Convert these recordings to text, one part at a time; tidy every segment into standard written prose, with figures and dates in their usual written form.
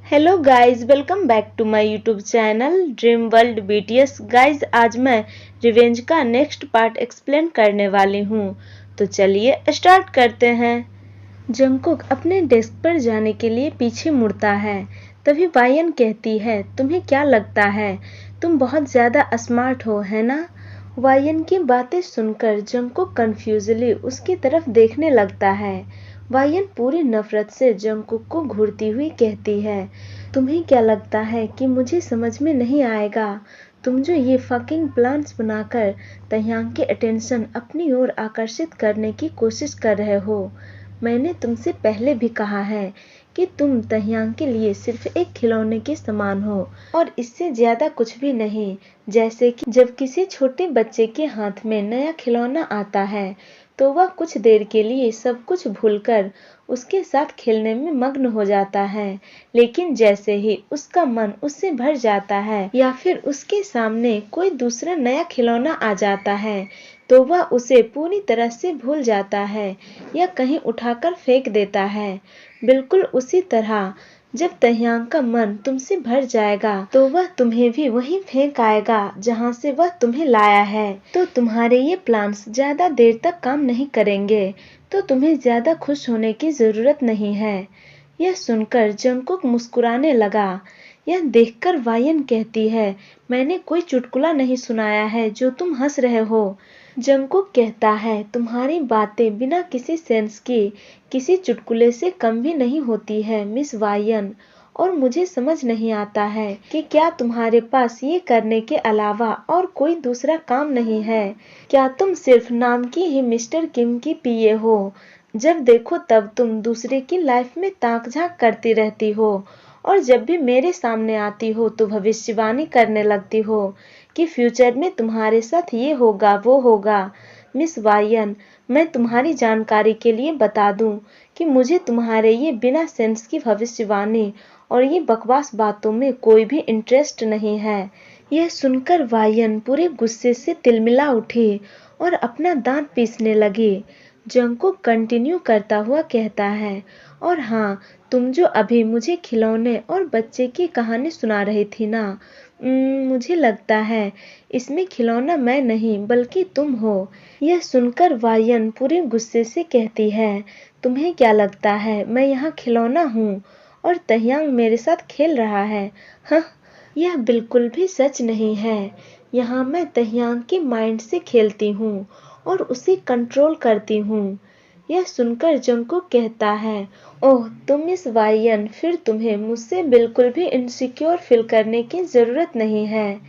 Hello guys, welcome back to my YouTube channel dream world BTS. Guys, आज मैं revenge का next part explain करने वाली हूँ, तो चलिए स्टार्ट करते हैं। जंगकुक अपने डेस्क पर जाने के लिए पीछे मुड़ता है। तभी वायन कहती है, तुम्हें क्या लगता है, तुम बहुत ज्यादा स्मार्ट हो, है ना? वायन की बातें सुनकर जंगकुक कंफ्यूजली उसकी तरफ देखने लगता है। वायन पूरी नफरत से जंगकुक को घूरती हुई कहती है, तुम्हें क्या लगता है कि मुझे समझ में नहीं आएगा? तुम जो ये फकिंग प्लान्स बनाकर तह्यांग के अटेंशन अपनी ओर आकर्षित करने की कोशिश कर रहे हो। मैंने तुमसे पहले भी कहा है कि तुम तह्यांग के लिए सिर्फ एक खिलौने के समान हो और इससे ज्यादा कुछ भी नहीं। जैसे कि जब किसी छोटे बच्चे के हाथ में नया खिलौना आता है तो वह कुछ देर के लिए सब कुछ भूलकर उसके साथ खेलने में मग्न हो जाता है, लेकिन जैसे ही उसका मन उससे भर जाता है या फिर उसके सामने कोई दूसरा नया खिलौना आ जाता है तो वह उसे पूरी तरह से भूल जाता है या कहीं उठाकर फेंक देता है। बिल्कुल उसी तरह जब तह्यांग का मन तुमसे भर जाएगा तो वह तुम्हें भी वहीं फेंक आएगा जहां से वह तुम्हें लाया है। तो तुम्हारे ये प्लान्स ज्यादा देर तक काम नहीं करेंगे, तो तुम्हें ज्यादा खुश होने की जरूरत नहीं है। यह सुनकर जंगकुक मुस्कुराने लगा। यह देखकर वायन कहती है, मैंने कोई चुटकुला नहीं सुनाया है जो तुम हंस रहे हो। जंगकुक कहता है, तुम्हारी बातें बिना किसी सेंस की किसी चुटकुले से कम भी नहीं होती है मिस वायन, और मुझे समझ नहीं आता है कि क्या तुम्हारे पास ये करने के अलावा और कोई दूसरा काम नहीं है। क्या तुम सिर्फ नाम की ही मिस्टर किम की पीए हो? जब देखो तब तुम दूसरे की लाइफ में ताक झांक करती रहती हो और जब भी मेरे सामने आती हो तो भविष्यवाणी करने लगती हो कि फ्यूचर में तुम्हारे साथ ये होगा वो होगा। मिस वायन, मैं तुम्हारी जानकारी के लिए बता दूं कि मुझे तुम्हारे ये बिना सेंस की भविष्यवाणी और ये बकवास बातों में कोई भी इंटरेस्ट नहीं है। यह सुनकर वायन पूरे गुस्से से तिलमिला उठी और अपना दांत पीसने लगी। जंगकुक कंटिन्यू करता हुआ कहता है, और हाँ, तुम जो अभी मुझे खिलौने और बच्चे की कहानी सुना रही थी ना, मुझे लगता है इसमें खिलौना मैं नहीं बल्कि तुम हो। यह सुनकर वायन पूरे गुस्से से कहती है, तुम्हें क्या लगता है मैं यहाँ खिलौना हूँ और तह्यांग मेरे साथ खेल रहा है? हाँ, यह बिल्कुल भी सच नहीं है। यहाँ मैं तह्यांग के माइंड से खेलती हूँ और उसे कंट्रोल करती हूँ। यह सुनकर जंगकुक कहता है, ओह तुम मिस वायन, फिर तुम्हें मुझसे बिल्कुल भी इनसिक्योर फील करने की जरूरत नहीं है।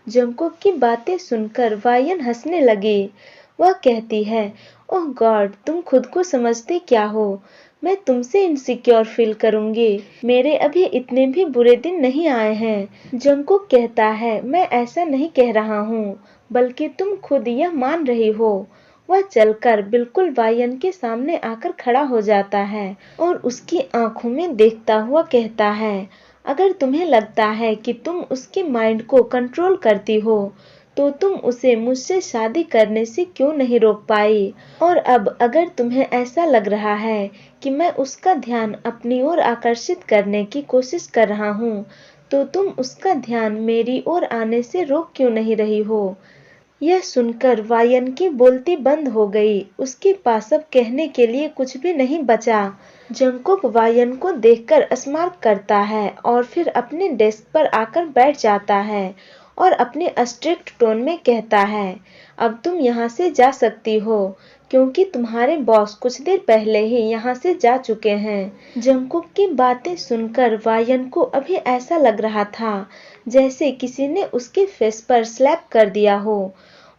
जंगकुक की बातें सुनकर वायन हंसने लगी। वह कहती है, ओह गॉड, तुम खुद को समझते क्या हो? मैं तुमसे इनसिक्योर फील करूंगी? मेरे अभी इतने भी बुरे दिन नहीं आए हैं। जंगकुक कहता है, मैं ऐसा नहीं कह रहा हूँ, बल्कि तुम खुद यह मान रही हो। वह चलकर बिल्कुल वायन के सामने आकर खड़ा हो जाता है और उसकी आंखों में देखता हुआ कहता है, अगर तुम्हें लगता है कि तुम उसके माइंड को कंट्रोल करती हो तो तुम उसे मुझसे शादी करने से क्यों नहीं रोक पाई? और अब अगर तुम्हें ऐसा लग रहा है कि मैं उसका ध्यान अपनी ओर आकर्षित करने की कोशिश कर रहा हूँ तो तुम उसका ध्यान मेरी ओर आने से रोक क्यों नहीं रही हो? यह सुनकर वायन की बोलती बंद हो गई। उसके पास अब कहने के लिए कुछ भी नहीं बचा। जंगकुक वायन को देखकर स्मार्ट करता है और फिर अपने डेस्क पर आकर बैठ जाता है और अपने स्ट्रिक्ट टोन में कहता है, अब तुम यहाँ से जा सकती हो क्योंकि तुम्हारे बॉस कुछ देर पहले ही यहाँ से जा चुके हैं। जंगकुक की बातें सुनकर वायन को अभी ऐसा लग रहा था जैसे किसी ने उसके फेस पर स्लैप कर दिया हो।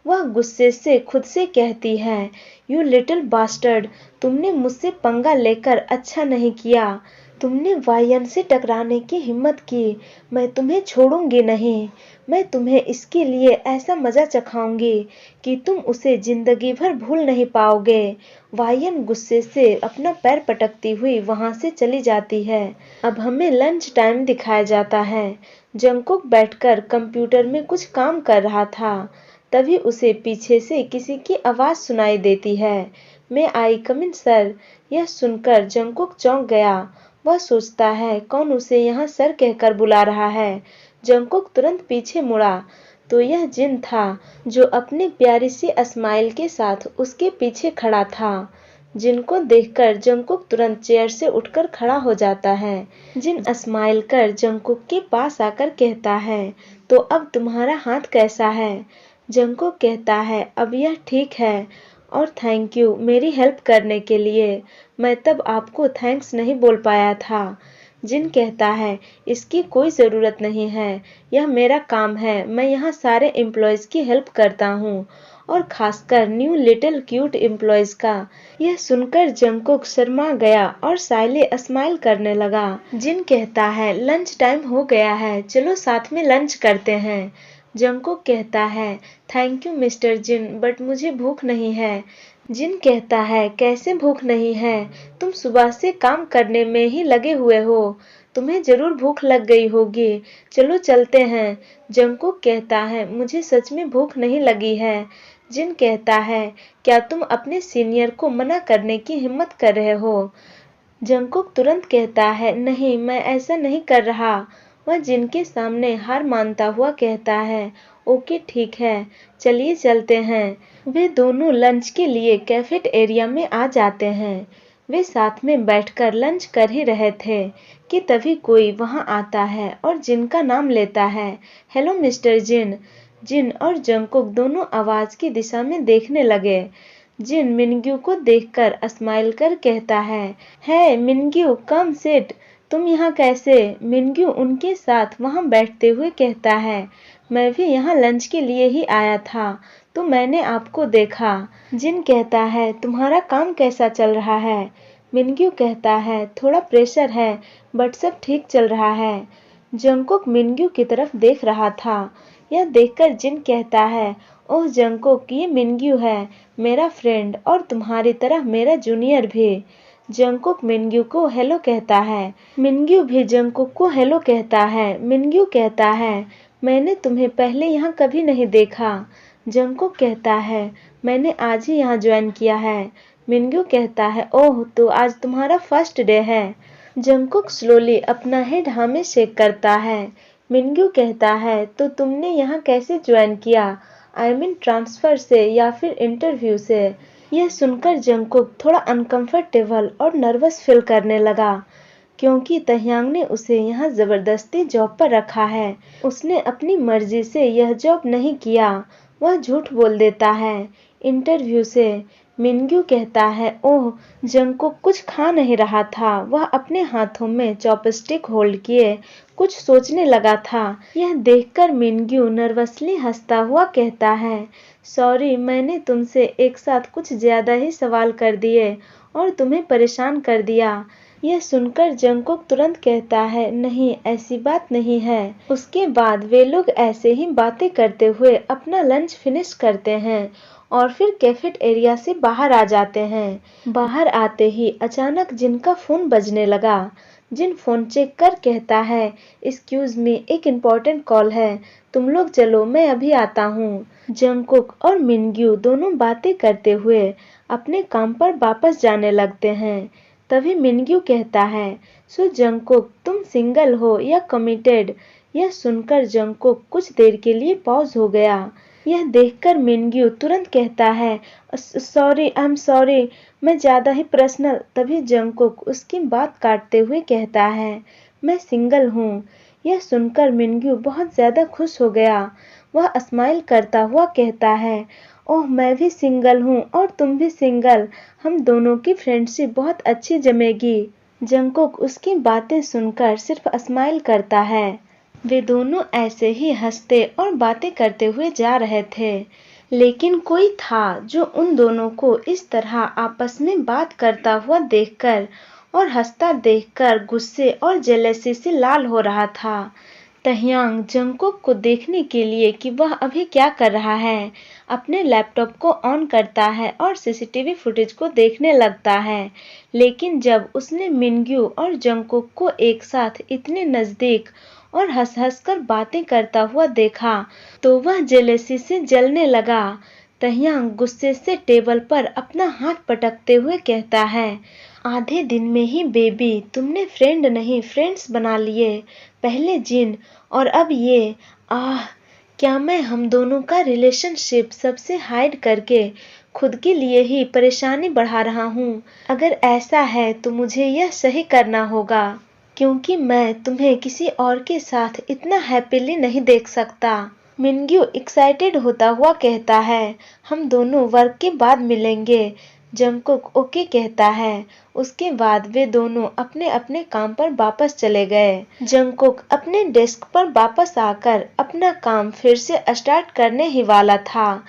वह गुस्से से खुद से कहती है, यू लिटिल बास्टर्ड, तुमने मुझसे पंगा लेकर अच्छा नहीं किया। तुमने वायन से टकराने की हिम्मत की। मैं तुम्हें छोड़ूंगी नहीं। मैं तुम्हें इसके लिए ऐसा मजा चखाऊंगी कि तुम उसे जिंदगी भर भूल नहीं पाओगे। वायन गुस्से से अपना पैर पटकती हुई वहां से चली जाती है। अब हमें लंच टाइम दिखाया जाता है। जंगकुक बैठकर कंप्यूटर में कुछ काम कर रहा था। तभी उसे पीछे से किसी की आवाज सुनाई देती है, मैं आई कम इन सर? यह सुनकर जंगकुक चौंक गया। वह सोचता है कौन उसे यहाँ सर कहकर बुला रहा है। जंगकुक तुरंत पीछे मुड़ा तो यह जिन था जो अपनी प्यारी सी स्माइल के साथ उसके पीछे खड़ा था। जिन को देखकर जंगकुक तुरंत चेयर से उठकर खड़ा हो जाता है। जिन स्माइल कर जंगकुक के पास आकर कहता है, तो अब तुम्हारा हाथ कैसा है? जंगकुक कहता है, अब यह ठीक है और थैंक यू मेरी हेल्प करने के लिए। मैं तब आपको थैंक्स नहीं बोल पाया था। जिन कहता है, इसकी कोई ज़रूरत नहीं है, यह मेरा काम है। मैं यहाँ सारे एम्प्लॉयज़ की हेल्प करता हूँ और खासकर न्यू लिटिल क्यूट एम्प्लॉयज़ का। यह सुनकर जंगकुक शर्मा गया और साइले स्माइल करने लगा। जिन कहता है, लंच टाइम हो गया है, चलो साथ में लंच करते हैं। जंगकुक कहता है, thank you mister Jin, but मुझे भूख नहीं है। जिन कहता है, कैसे भूख नहीं है? तुम सुबह से काम करने में ही लगे हुए हो, तुम्हें जरूर भूख लग गई होगी। चलो चलते हैं। जंगकुक कहता है, मुझे सच में भूख नहीं लगी है। जिन कहता है, क्या तुम अपने सीनियर को मना करने की हिम्मत कर रहे हो? जंगकुक तुरंत कहता है, नहीं, मैं ऐसा नहीं कर रहा। वह जिनके सामने हार मानता हुआ कहता है, ओके ठीक है, चलिए चलते हैं। वे दोनों लंच के लिए कैफेट एरिया में आ जाते हैं। वे साथ में बैठकर लंच कर ही रहे थे कि तभी कोई वहां आता है और जिनका नाम लेता है, हेलो मिस्टर जिन। जिन और जंगकुक दोनों आवाज की दिशा में देखने लगे। जिन मिनग्यू को देखकर स्माइल कर कहता है, हे मिनग्यू, कम सिट। तुम यहाँ कैसे? मिनग्यू उनके साथ वहाँ बैठते हुए कहता है, मैं भी यहाँ लंच के लिए ही आया था, तो मैंने आपको देखा। जिन कहता है, तुम्हारा काम कैसा चल रहा है? मिनग्यू कहता है, थोड़ा प्रेशर है, बट सब ठीक चल रहा है। जंगकुक मिनग्यू की तरफ देख रहा था। यह देखकर जिन कहता है, ओह जंगकुक, ये मिनग्यू है, मेरा फ्रेंड और तुम्हारी तरह मेरा जूनियर भी। जंगकुक मिनग्यू को हेलो कहता है। मिनग्यू भी जंगकुक को हेलो कहता है। मिनग्यू कहता है, मैंने तुम्हें पहले यहाँ कभी नहीं देखा। जंगकुक कहता है, मैंने आज ही यहाँ ज्वाइन किया है। मिनग्यू कहता है, ओह, तो आज तुम्हारा फर्स्ट डे है। जंगकुक स्लोली अपना हेड हाँ में शेक करता है। मिनग्यू कहता है, तो तुमने यहाँ कैसे ज्वाइन किया? आई मीन ट्रांसफर से या फिर इंटरव्यू से? यह सुनकर जंगकुक थोड़ा अनकंफर्टेबल और नर्वस फील करने लगा, क्योंकि तह्यांग ने उसे यहाँ जबरदस्ती जॉब पर रखा है। उसने अपनी मर्जी से यह जॉब नहीं किया, वह झूठ बोल देता है। इंटरव्यू से? मिनग्यू कहता है, ओह, जंगकुक कुछ खा नहीं रहा था, वह अपने हाथों में चॉपस्टिक होल्ड किए कुछ सोचने लगा था। यह देखकर मिनग्यू नर्वसली हंसता हुआ कहता है, सॉरी, मैंने तुमसे एक साथ कुछ ज्यादा ही सवाल कर दिए और तुम्हें परेशान कर दिया। यह सुनकर जंगकुक तुरंत कहता है, नहीं, ऐसी बात नहीं है। उसके बाद वे लोग ऐसे ही बातें करते हुए अपना लंच फिनिश करते हैं और फिर कैफेट एरिया से बाहर आ जाते हैं। बाहर आते ही अचानक जिनका फोन बजने लगा। जिन फोन चेक कर कहता है, एक्सक्यूज मी, एक इम्पोर्टेंट कॉल है, तुम लोग चलो, मैं अभी आता हूँ। जंगकुक और मिनग्यू दोनों बातें करते हुए अपने काम पर वापस जाने लगते हैं। तभी मिनग्यू कहता है, सो जंगकुक, तुम सिंगल हो या कमिटेड? यह सुनकर जंगकुक कुछ देर के लिए पॉज हो गया। यह देखकर मिनग्यू तुरंत कहता है, सॉरी, आई एम सॉरी, मैं ज्यादा ही पर्सनल। तभी जंगकुक उसकी बात काटते हुए कहता है, मैं सिंगल हूँ। यह सुनकर मिनग्यू बहुत ज्यादा खुश हो गया। वह स्माइल करता हुआ कहता है, ओह, मैं भी सिंगल हूँ और तुम भी सिंगल, हम दोनों की फ्रेंडशिप बहुत अच्छी जमेगी। जंगकुक उसकी बातें सुनकर सिर्फ स्माइल करता है। वे दोनों ऐसे ही हंसते और बातें करते हुए जा रहे थे, लेकिन कोई था जो उन दोनों को इस तरह आपस में बात करता हुआ देखकर और हंसता देखकर गुस्से और जेलसी से लाल हो रहा था। तह्यांग जंगकुक को देखने के लिए कि वह अभी क्या कर रहा है, अपने लैपटॉप को ऑन करता है और सीसीटीवी फुटेज को देखने लगता है। लेकिन जब उसने मिनग्यू और जंगकुक को एक साथ इतने नजदीक और हंस-हंस कर बातें करता हुआ देखा, तो वह जेलसी से जलने लगा। तह्यांग गुस्से से टेबल पर अपना हाथ पटकते हुए कहता है, आधे दिन में ही बेबी तुमने फ्रेंड नहीं फ्रेंड्स बना लिए, पहले जिन और अब ये। आह, क्या मैं हम दोनों का रिलेशनशिप सबसे हाइड करके खुद के लिए ही परेशानी बढ़ा रहा हूँ। अगर ऐसा है तो मुझे यह सही करना होगा, क्योंकि मैं तुम्हें किसी और के साथ इतना हैप्पीली नहीं देख सकता। मिनग्यू एक्साइटेड होता हुआ कहता है, हम दोनों वर्क के बाद मिलेंगे। जंगकुक ओके कहता है। उसके बाद वे दोनों अपने अपने काम पर वापस चले गए। जंगकुक अपने डेस्क पर वापस आकर अपना काम फिर से स्टार्ट करने ही वाला था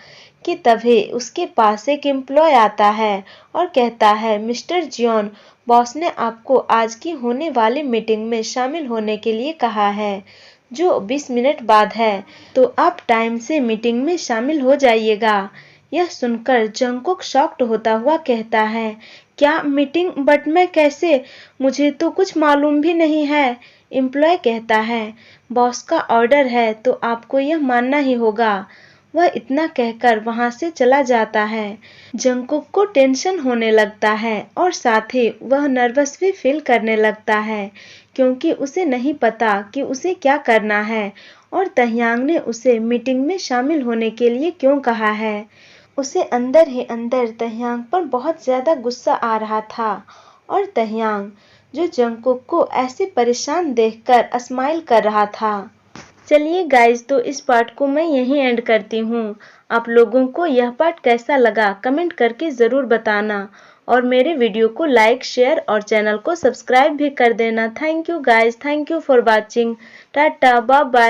कि तभी उसके पास एक एम्प्लॉय आता है और कहता है, मिस्टर जियोन, बॉस ने आपको आज की होने वाली मीटिंग में शामिल होने के लिए कहा है, जो 20 मिनट बाद है, तो आप टाइम से मीटिंग में शामिल हो जाइएगा। यह सुनकर जंगकुक शॉक्ड होता हुआ कहता है, क्या मीटिंग? बट मैं कैसे? मुझे तो कुछ मालूम भी नहीं है। एम्प्लॉय कहता है, बॉस का ऑर्डर है तो आपको यह मानना ही होगा। वह इतना कहकर वहां से चला जाता है। जंगकुक को टेंशन होने लगता है और साथ ही वह नर्वस भी फील करने लगता है, क्योंकि उसे नहीं पता कि उसे क्या करना है और तह्यांग ने उसे मीटिंग में शामिल होने के लिए क्यों कहा है। उसे अंदर ही अंदर तह्यांग पर बहुत ज्यादा गुस्सा आ रहा था और तह्यांग, जो जंगकुक को ऐसे परेशान देखकर स्माइल कर रहा था। चलिए गाइज, तो इस पार्ट को मैं यहीं एंड करती हूँ। आप लोगों को यह पार्ट कैसा लगा कमेंट करके ज़रूर बताना और मेरे वीडियो को लाइक, शेयर और चैनल को सब्सक्राइब भी कर देना। Thank you guys, thank you for watching. Tata, bye bye.